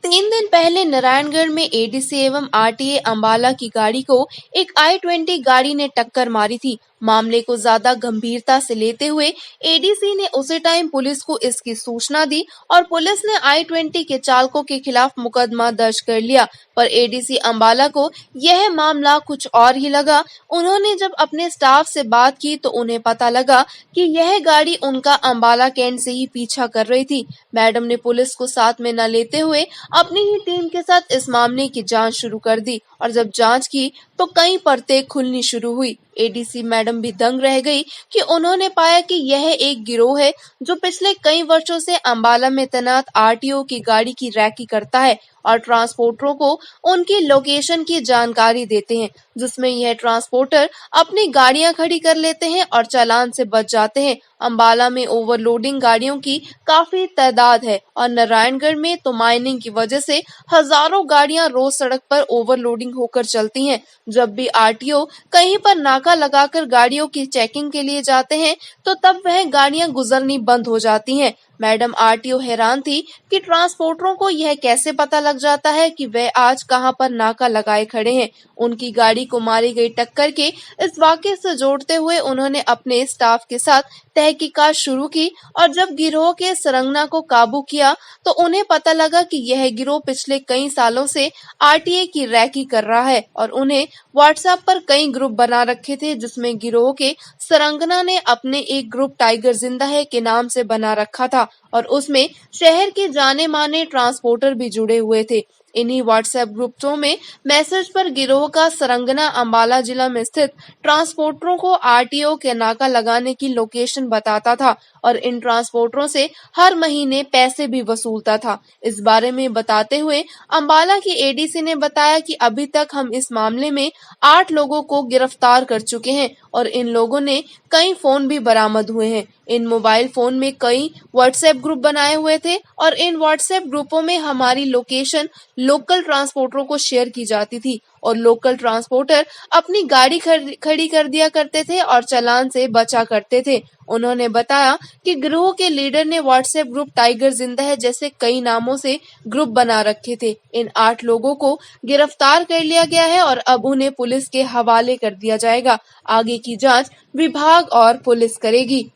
3 दिन पहले नारायणगढ़ में एडीसी एवं आरटीए अंबाला की गाड़ी को एक i-20 गाड़ी ने टक्कर मारी थी। मामले को ज्यादा गंभीरता से लेते हुए एडीसी ने उसी टाइम पुलिस को इसकी सूचना दी और पुलिस ने i-20 के चालकों के खिलाफ मुकदमा दर्ज कर लिया। पर एडीसी अंबाला को यह मामला कुछ और ही लगा। उन्होंने जब अपने स्टाफ से बात की तो उन्हें पता लगा कि यह गाड़ी उनका अंबाला कैंट से ही पीछा कर रही थी। मैडम ने पुलिस को साथ में न लेते हुए अपनी ही टीम के साथ इस मामले की जांच शुरू कर दी और जब जांच की तो कई परतें खुलनी शुरू हुई। एडीसी मैडम भी दंग रह गई कि उन्होंने पाया कि यह एक गिरोह है जो पिछले कई वर्षों से अंबाला में तैनात आरटीओ की गाड़ी की रैकी करता है और ट्रांसपोर्टरों को उनकी लोकेशन की जानकारी देते हैं, जिसमें यह ट्रांसपोर्टर अपनी गाड़ियां खड़ी कर लेते हैं और चालान से बच जाते हैं। अंबाला में ओवरलोडिंग गाड़ियों की काफी तादाद है और नारायणगढ़ में तो माइनिंग की वजह से हजारों गाड़ियां रोज सड़क पर ओवरलोडिंग होकर चलती हैं। जब भी आरटीओ कहीं पर नाका लगाकर गाड़ियों की चेकिंग के लिए जाते हैं तो तब वह गाड़ियां गुजरनी बंद हो जाती हैं। मैडम आरटीओ हैरान थी कि ट्रांसपोर्टरों को यह कैसे पता लग जाता है कि वे आज कहां पर नाका लगाए खड़े हैं। उनकी गाड़ी को मारी गई टक्कर के इस वाकये से जोड़ते हुए उन्होंने अपने स्टाफ के साथ तहकीकात शुरू की और जब गिरोह के सरंगना को काबू किया तो उन्हें पता लगा कि यह गिरोह पिछले कई सालों से आरटीए की रैकी कर रहा है और उन्हें व्हाट्सएप पर कई ग्रुप बना रखे थे, जिसमें गिरोह के सरंगना ने अपने एक ग्रुप टाइगर जिंदा है के नाम से बना रखा था और उसमें शहर के जाने माने ट्रांसपोर्टर भी जुड़े हुए थे। इन्हीं व्हाट्सएप ग्रुप्सों में मैसेज पर गिरोह का सरंगना अंबाला जिला में स्थित ट्रांसपोर्टरों को आरटीओ के नाका लगाने की लोकेशन बताता था और इन ट्रांसपोर्टरों से हर महीने पैसे भी वसूलता था। इस बारे में बताते हुए अंबाला की एडीसी ने बताया कि अभी तक हम इस मामले में 8 लोगों को गिरफ्तार कर चुके हैं और इन लोगों ने कई फोन भी बरामद हुए हैं। इन मोबाइल फोन में कई व्हाट्सएप ग्रुप बनाए हुए थे और इन व्हाट्सएप ग्रुपों में हमारी लोकेशन लोकल ट्रांसपोर्टरों को शेयर की जाती थी और लोकल ट्रांसपोर्टर अपनी गाड़ी खड़ी कर दिया करते थे और चालान से बचा करते थे। उन्होंने बताया कि गिरोह के लीडर ने व्हाट्सएप ग्रुप टाइगर जिंदा है जैसे कई नामों से ग्रुप बना रखे थे। इन 8 लोगों को गिरफ्तार कर लिया गया है और अब उन्हें पुलिस के हवाले कर दिया जाएगा। आगे की जांच विभाग और पुलिस करेगी।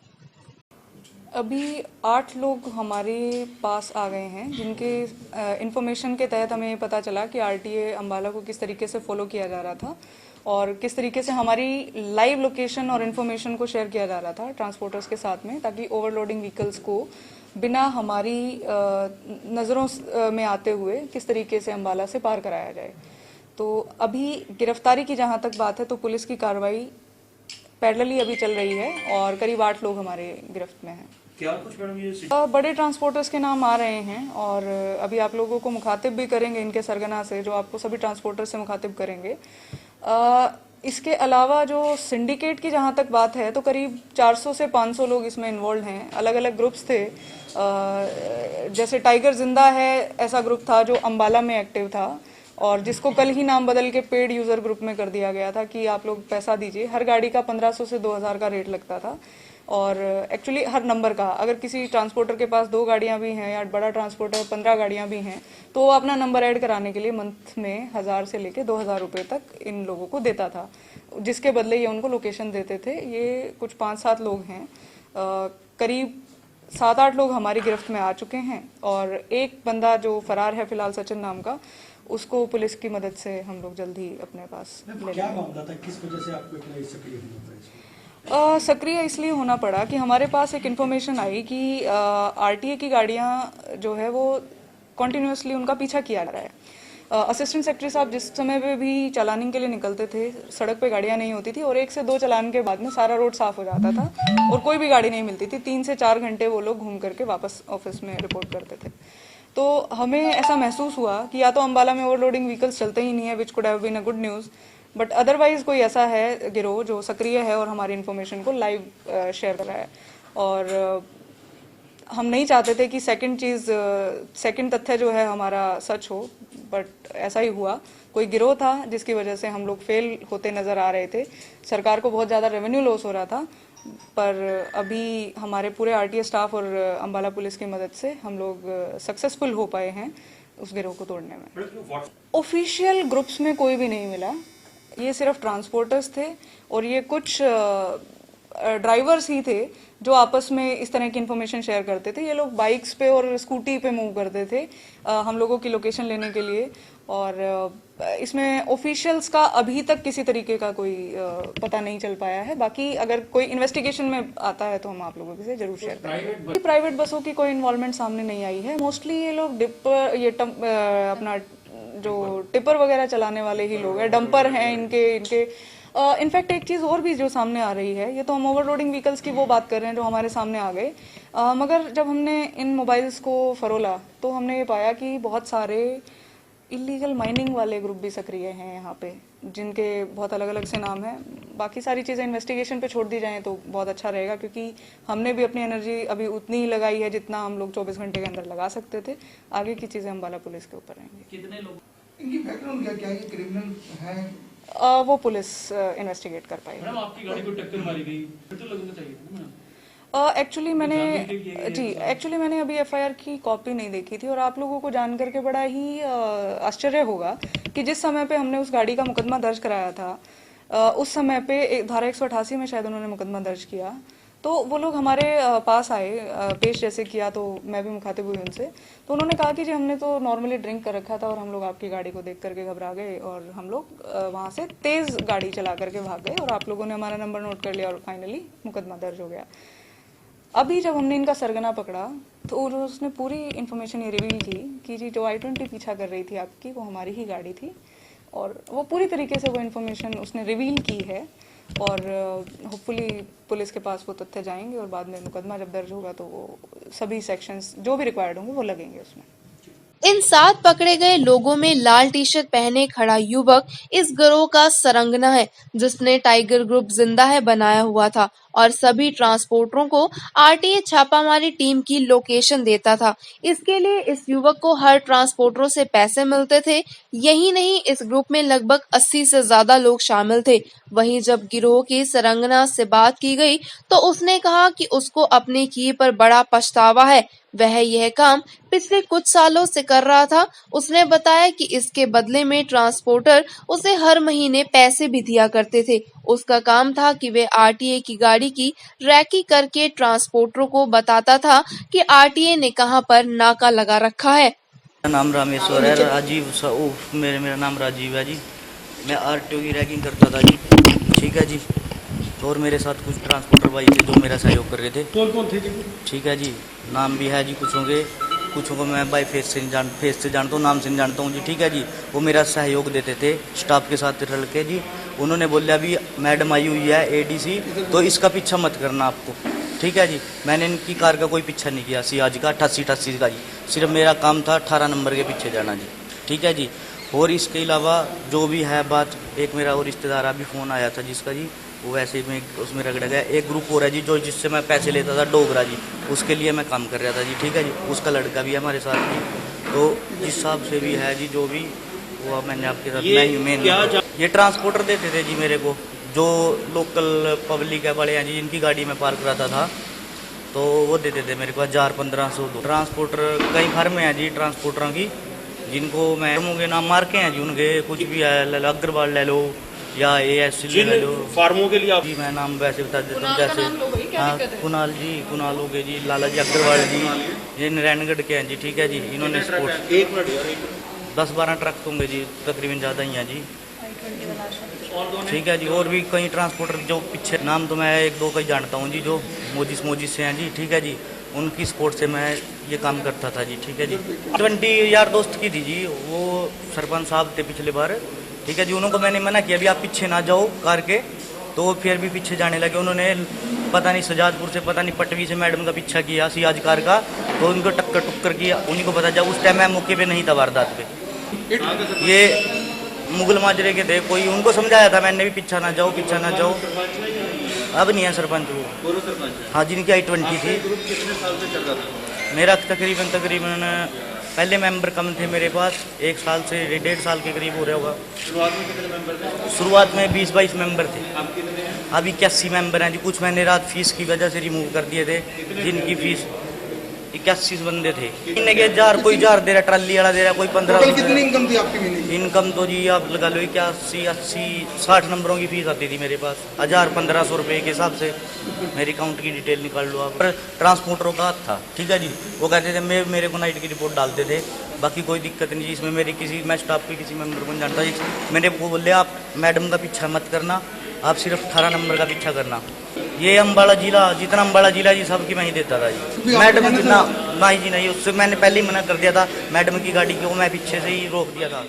अभी 8 लोग हमारे पास आ गए हैं जिनके इन्फॉर्मेशन के तहत हमें पता चला कि आरटीए अंबाला को किस तरीके से फॉलो किया जा रहा था और किस तरीके से हमारी लाइव लोकेशन और इन्फॉर्मेशन को शेयर किया जा रहा था ट्रांसपोर्टर्स के साथ में, ताकि ओवरलोडिंग व्हीकल्स को बिना हमारी नज़रों में आते हुए किस तरीके से अंबाला से पार कराया जाए। तो अभी गिरफ्तारी की जहाँ तक बात है तो पुलिस की कार्रवाई पैरेलली अभी चल रही है और करीब 8 लोग हमारे गिरफ्त में हैं। क्या कुछ मैडम ये बड़े ट्रांसपोर्टर्स के नाम आ रहे हैं और अभी आप लोगों को मुखातिब भी करेंगे इनके सरगना से, जो आपको सभी ट्रांसपोर्टर से मुखातिब करेंगे। इसके अलावा जो सिंडिकेट की जहाँ तक बात है तो करीब 400 से 500 लोग इसमें इन्वॉल्व हैं। अलग अलग ग्रुप्स थे, जैसे टाइगर जिंदा है ऐसा ग्रुप था जो अंबाला में एक्टिव था और जिसको कल ही नाम बदल के पेड यूज़र ग्रुप में कर दिया गया था कि आप लोग पैसा दीजिए। हर गाड़ी का 1500 से 2000 का रेट लगता था और एक्चुअली हर नंबर का, अगर किसी ट्रांसपोर्टर के पास 2 गाड़ियां भी हैं या बड़ा ट्रांसपोर्टर 15 गाड़ियां भी हैं तो वो अपना नंबर ऐड कराने के लिए मंथ में 1000 से लेके 2000 रुपये तक इन लोगों को देता था, जिसके बदले ये उनको लोकेशन देते थे। ये कुछ 5-7 लोग हैं। करीब 7-8 लोग हमारी गिरफ्त में आ चुके हैं और एक बंदा जो फरार है फिलहाल सचिन नाम का, उसको पुलिस की मदद से हम लोग जल्द ही अपने पास ले क्या मामला था, किस वजह से आपको इतना सक्रिय होना पड़ा? सक्रिय इसलिए होना पड़ा कि हमारे पास एक इन्फॉर्मेशन आई कि आरटीए की गाड़ियां जो है वो कॉन्टिन्यूसली उनका पीछा किया जा रहा है। असिस्टेंट सेक्रेटरी साहब जिस समय पे भी चालानिंग के लिए निकलते थे, सड़क पे गाड़ियां नहीं होती थी और 1 से 2 चालान के बाद में सारा रोड साफ हो जाता था और कोई भी गाड़ी नहीं मिलती थी। 3 से 4 घंटे वो लोग घूम करके वापस ऑफिस में रिपोर्ट करते थे। तो हमें ऐसा महसूस हुआ कि या तो अंबाला में ओवरलोडिंग व्हीकल्स चलते ही नहीं है, which could have been a good news, but otherwise कोई ऐसा है गिरोह जो सक्रिय है और हमारी इन्फॉर्मेशन को लाइव शेयर कर रहा है। और हम नहीं चाहते थे कि सेकंड तथ्य जो है हमारा सच हो, बट ऐसा ही हुआ। कोई गिरोह था जिसकी वजह से हम लोग फेल होते नज़र आ रहे थे। सरकार को बहुत ज़्यादा रेवेन्यू लॉस हो रहा था, पर अभी हमारे पूरे आरटीए स्टाफ और अंबाला पुलिस की मदद से हम लोग सक्सेसफुल हो पाए हैं उस गिरोह को तोड़ने में। ऑफिशियल ग्रुप्स में कोई भी नहीं मिला, ये सिर्फ ट्रांसपोर्टर्स थे और ये कुछ ड्राइवर्स ही थे जो आपस में इस तरह की इन्फॉर्मेशन शेयर करते थे। ये लोग बाइक्स पे और स्कूटी पे मूव करते थे हम लोगों की लोकेशन लेने के लिए, और इसमें ऑफिशियल्स का अभी तक किसी तरीके का कोई पता नहीं चल पाया है। बाकी अगर कोई इन्वेस्टिगेशन में आता है तो हम आप लोगों से जरूर शेयर करेंगे। प्राइवेट बसों की कोई इन्वॉल्वमेंट सामने नहीं आई है। मोस्टली ये लोग अपना जो टिपर वगैरह चलाने वाले ही लोग हैं, डंपर हैं इनके इनफैक्ट एक चीज़ और भी जो सामने आ रही है, ये तो हम ओवरलोडिंग व्हीकल्स की वो बात कर रहे हैं जो हमारे सामने आ गए, मगर जब हमने इन मोबाइल्स को फरोला तो हमने ये पाया कि बहुत सारे इलीगल माइनिंग वाले ग्रुप भी सक्रिय हैं यहाँ पे, जिनके बहुत अलग अलग से नाम हैं। बाकी सारी चीज़ें इन्वेस्टिगेशन पे छोड़ दी जाएं तो बहुत अच्छा रहेगा, क्योंकि हमने भी अपनी एनर्जी अभी उतनी ही लगाई है जितना हम लोग 24 घंटे के अंदर लगा सकते थे। आगे की चीज़ें अम्बाला पुलिस के ऊपर रहेंगी। कितने लोग, इनकी बैकग्राउंड क्या है, क्रिमिनल है? वो पुलिस इन्वेस्टिगेट कर पाएगी। मैडम आपकी गाड़ी को टक्कर मारी गई, फिर तो लगना चाहिए था ना। एक्चुअली मैंने अभी एफआईआर की कॉपी नहीं देखी थी, और आप लोगों को जान करके बड़ा ही आश्चर्य होगा कि जिस समय पे हमने उस गाड़ी का मुकदमा दर्ज कराया था उस समय पे धारा 188 में शायद उन्होंने मुकदमा दर्ज किया, तो वो लोग हमारे पास आए, पेश जैसे किया, तो मैं भी मुखातिब हुई उनसे, तो उन्होंने कहा कि जी हमने तो नॉर्मली ड्रिंक कर रखा था और हम लोग आपकी गाड़ी को देख करके घबरा गए और हम लोग वहाँ से तेज़ गाड़ी चला करके भाग गए और आप लोगों ने हमारा नंबर नोट कर लिया और फाइनली मुकदमा दर्ज हो गया। अभी जब हमने इनका सरगना पकड़ा तो उसने पूरी इन्फॉर्मेशन ये रिवील की कि जी जो I-20 पीछा कर रही थी आपकी वो हमारी ही गाड़ी थी, और वो पूरी तरीके से वो इन्फॉर्मेशन उसने रिवील की है, और होपफुली पुलिस के पास वो तथ्य जाएंगे और बाद में मुकदमा जब दर्ज होगा तो वो सभी सेक्शंस जो भी रिक्वायर्ड होंगे वो लगेंगे उसमें। इन 7 पकड़े गए लोगों में लाल टी शर्ट पहने खड़ा युवक इस गिरोह का सरंगना है, जिसने टाइगर ग्रुप जिंदा है बनाया हुआ था और सभी ट्रांसपोर्टरों को आरटीए छापामारी टीम की लोकेशन देता था। इसके लिए इस युवक को हर ट्रांसपोर्टरों से पैसे मिलते थे। यही नहीं, इस ग्रुप में लगभग 80 से ज्यादा लोग शामिल थे। वहीं जब गिरोह के सरंगना से बात की गई तो उसने कहा कि उसको अपने किए पर बड़ा पछतावा है। वह यह काम पिछले कुछ सालों से कर रहा था। उसने बताया कि इसके बदले में ट्रांसपोर्टर उसे हर महीने पैसे भी दिया करते थे। उसका काम था कि वे आरटीए की गाड़ी की रैकी करके ट्रांसपोर्टरों को बताता था कि आरटीए ने कहां पर नाका लगा रखा है। मेरा नाम रामेश्वर है, राजीव मेरा नाम राजीव है जी। मैं आरटीओ की रैकिंग करता था जी, ठीक है जी। और मेरे साथ कुछ ट्रांसपोर्टर भाई थे जो मेरा सहयोग कर रहे थे। कौन कौन थे जी? ठीक है जी, नाम भी है जी कुछों को मैं बाई फेस से जानता हूँ, नाम से नहीं जानता हूँ जी, ठीक है जी। वो मेरा सहयोग देते थे स्टाफ के साथ रल के जी। उन्होंने बोला अभी मैडम आई हुई है एडीसी, तो इसका पीछा मत करना आपको, ठीक है जी। मैंने इनकी कार का कोई पीछा नहीं किया, सियाज का 88 का जी। सिर्फ मेरा काम था 18 नंबर के पीछे जाना जी, ठीक है जी। और इसके अलावा जो भी है बात, एक मेरा और रिश्तेदार अभी फ़ोन आया था जिसका जी, वो वैसे ही में उसमें रगड़ा गया। एक ग्रुप और है जी जो जिससे मैं पैसे लेता था, डोगरा जी, उसके लिए मैं काम कर रहा था जी, ठीक है जी। उसका लड़का भी है हमारे साथ जी। तो जिस हिसाब से भी है जी जो भी वो मैंने आपके साथ ये ट्रांसपोर्टर देते थे जी मेरे को, जो लोकल पब्लिक है बड़े हैं जी, जिनकी गाड़ी में पार्क कराता था, तो वो देते थे मेरे को 1000-1500 ट्रांसपोर्टर। कई फर्म है जी ट्रांसपोर्टरों की, जिनको मैं के नाम मार्के हैं जी उनके, कुछ भी है, अग्रवाल ले लो या ASC ले लो। फार्मों के लिए आप जी मैं नाम वैसे बता देता हूँ, जैसे हाँ कुणाल हो गए जी, लाला जी अग्रवाल जी, ये नारायणगढ़ के हैं जी, ठीक है जी। इन्होंने स्पोर्ट्स 10-12 ट्रक होंगे जी, तकरीबन ज़्यादा ही हैं जी, ठीक है जी। और भी कई ट्रांसपोर्टर जो पीछे, नाम तो मैं 1-2 का ही जानता हूँ जी, जो मोजी से हैं जी, ठीक है जी। उनकी सपोर्ट से मैं ये काम करता था जी, ठीक है जी। 20 यार दोस्त की थी जी, वो सरपंच साहब थे पिछले बार, ठीक है जी। उनको मैंने मना किया भी आप पीछे ना जाओ कार के, तो वो फिर भी पीछे जाने लगे। उन्होंने पता नहीं सजादपुर से, पता नहीं पटवी से मैडम का पीछा किया सियाज कार का, तो उनको टक्कर किया। उन्हीं को पता जा, उस टाइम मैं मौके पे नहीं था वारदात पे। ये मुगल माजरे के थे, कोई उनको समझाया था मैंने भी पीछा ना जाओ। अब नहीं है सरपंच वो, हाँ जिनकी I-20 थी। मेरा तकरीबन पहले मेंबर कम थे मेरे पास, 1 साल से 1.5 साल के करीब हो रहा होगा। शुरुआत में कितने मेंबर थे? शुरुआत में 20-22 मेंबर थे, आप कितने हैं? अभी 81 मेंबर हैं जी। कुछ मैंने रात फीस की वजह से रिमूव कर दिए थे, जिनकी फीस 81 बंदे थे। महीने के 1000, कोई 1000 दे रहा, ट्राली वाला दे रहा, कोई 15। टोटल कितनी इनकम थी आपकी महीने की? इनकम तो जी आप लगा लो 81, 80, 60 नंबरों की फीस आती थी मेरे पास। 1000-1500 रुपए के हिसाब से मेरी अकाउंट की डिटेल निकाल लो आप। ट्रांसपोर्टरों का हाथ था, ठीक है जी। वो कहते थे मेरे को नाइट की रिपोर्ट डालते थे, बाकी कोई दिक्कत नहीं जी इसमें। मेरी किसी मैं स्टाफ के किसी मेंबर को नहीं जानता जी। मैंने वो बोले आप मैडम का पीछा मत करना, आप सिर्फ 18 नंबर का पीछा करना। ये अम्बाला जिला, जितना अम्बाला जिला जी सबकी मैं ही देता था जी। मैडम ना नहीं जी नहीं, उससे मैंने पहले ही मना कर दिया था। मैडम की गाड़ी को मैं पीछे से ही रोक दिया था।